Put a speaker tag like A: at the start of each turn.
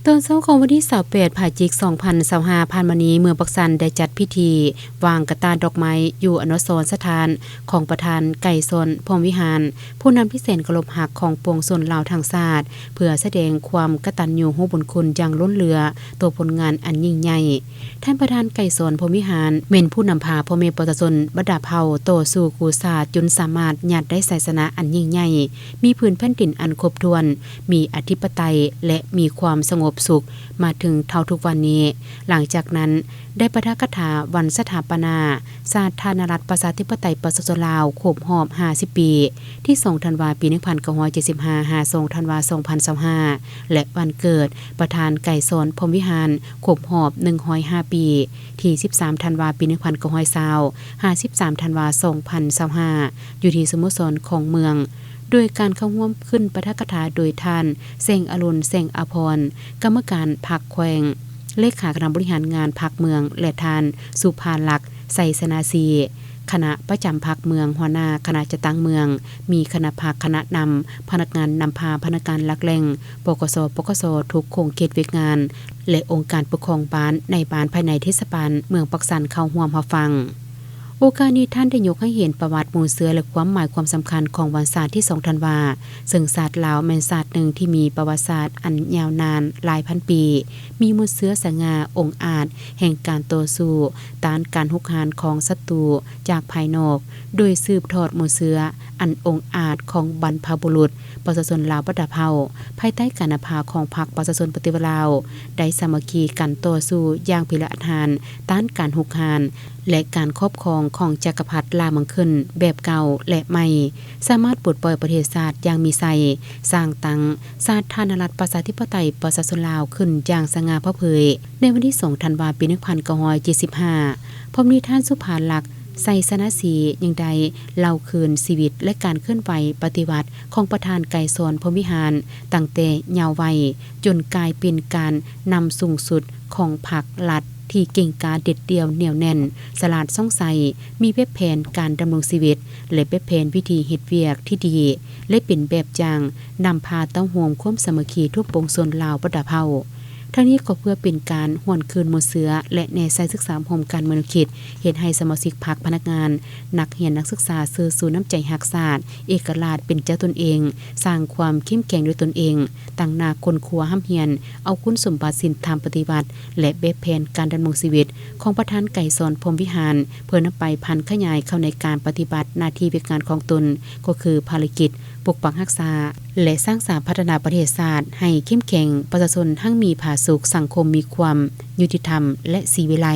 A: ตอนเช้าของวันที่28พฤศจิกายน2025ผ่านมานี้เมืองปักสันได้จัดพิธีวางกระตาดอกไม้อยู่อนุสรณ์สถานของประธานไก่สนพรหมวิหารผู้นำพิเศษกลบหักของปวงชนลาวทางชาติเพื่อแสดงความกตัญญูรู้บุญคุณอย่างล้นเหลือตัวผลงานอันยิ่งใหญ่ท่านประธานไก่สนพรหมวิหารเป็นผู้นำพาพ่อแม่ประชาชนบรรดาเผ่าโตสู่กูศาสตร์จนสามารถญาติได้ศาสนาอันยิ่งใหญ่มีพื้นแผ่นดินอันครบถ้วนมีอธิปไตยและมีความสงบสุขมาถึงเท่าทุกวันนี้หลังจากนั้นได้ปาฐกถาวันสถาปนาสาธารณรัฐประชาธิปไตยประชาชนลาวครบรอบ50ปีที่2ธันวาคมปี1975 2ธันวาคม2025และวันเกิดประธานไก่สนพรหมวิหารครบรอบ105ปีที่13ธันวาคมปี1920 53ธันวาคม2025อยู่ที่สโมสรของเมืองโดยการเข้าร่วมขึ้นปาฐกถาโดยท่านเสงอรุณเสงอภรณ์กรรมการพรรคแขวงเลขาคณะบริหารงานพรรคเมืองและท่านสุภาลักษณ์ไสสนาสีคณะประจำพรรคเมืองหัวหน้าคณะจัดตั้งเมืองมีคณะพรรคคณะนำพนักงานนำพาพนักงานหลักแหล่งปกสปกสทุกโครงเขตเวกงานและองค์การปกครองบ้านในบ้านภายในเทศบาลเมืองปักสันเข้าร่วมรับฟังโอกาสนี้ท่านได้ยกให้เห็นประวัติหมู่เสือและความหมายความสำคัญของวันศาสตร์ที่2ธันวาซึ่งศาสตร์ลาวเป็นศาสตร์หนึ่งที่มีประวัติศาสตร์อันยาวนานหลายพันปีมีหมู่เสือสง่าองอาจแห่งการต่อสู้ต้านการหุกหานของศัตรูจากภายนอกโดยสืบทอดหมู่เสืออันองอาจของบรรพบุรุษประชาชนลาวบรรดาเผ่าภายใต้การนำพาของพรรคประชาชนปฏิวัติลาวได้สามัคคีกันต่อสู้อย่างพิละทานต้านการหุกหานและการครอบครองของจักรพรรดิลามังคึนแบบเก่าและใหม่สามารถปลดปล่อยประเทศชาติอย่างมีไสสร้างตั้งสาธารณรัฐประชาธิปไตยประชาชนลาวขึ้นอย่างสง่าผ่าเผยในวันที่2ธันวาคมปี1975พร้อมนี้ท่านสุภาลักษณ์ไสสนาสียังใดเล่าคืนชีวิตและการเคลื่อนไหวปฏิวัติของประธานไก่สนพรหมวิหารตั้งแต่เยาว์วัยจนกลายเป็นการนำสูงสุดของพรรครัฐที่เก่งกาจเด็ดเดี่ยวเหนียวแน่นสลาดซ่องใสมีแบบแผนการดำรงชีวิตและแบบแผนวิธีเฮ็ดเวียกที่ดีและเป็นแบบอย่างนำพาต้องห่วมความสามัคคีทุกปวงชนลาวบรรดาเผ่าทั้งนี้ก็เพื่อเป็นการหวนคืนหมู่เสือและแนวใช้ศึกษาโฮมการมนุษยเฮ็ดให้สมาชิกพรรคพนักงานนักเรียนนักศึกษาซื่อสู่น้ำใจรักชาติเอกราชเป็นเจ้าตนเองสร้างความเข้มแข็งด้วยตนเองตั้งหน้าคนครัวห้ำเฮียนเอาคุณสมบัติศีลธรรมปฏิบัติและแบบแผนการดำรงชีวิตของประธานไก่สนพรหมวิหารเพื่อนำไปพันขยายเข้าในการปฏิบัติหน้าที่เวกงานของตนก็คือภารกิจปกปักรักษาและสร้างสรรค์พัฒนาประเทศชาติให้เข้มแข็งประชาชนทั้งมีผาสุขสังคมมีความยุติธรรมและศรีวิไล